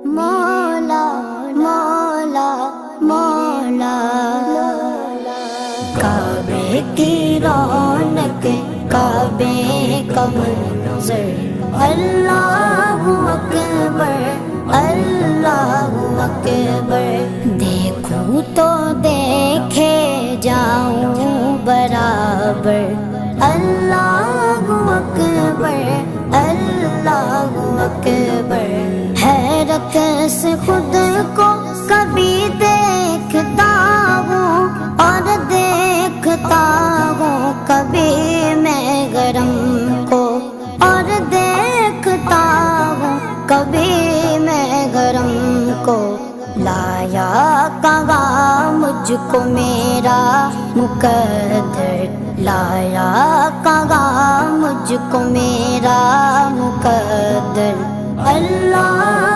मौला मौला मौला। काबे की रौनक काबे का मंज़र, अल्लाहु अकबर अल्लाहु अकबर। देखूं तो देखे जाऊं बराबर, अल्लाहु अकबर अल्लाहु अकबर। हैरत से खुद को कभी देखता हूँ और देखता हूँ कभी मैं गरम को, और देखता हूँ कभी मैं गरम को। लाया कहाँ मुझको मेरा मुकद्दर, लाया कहाँ मुझको मेरा मुकद्दर। अल्लाह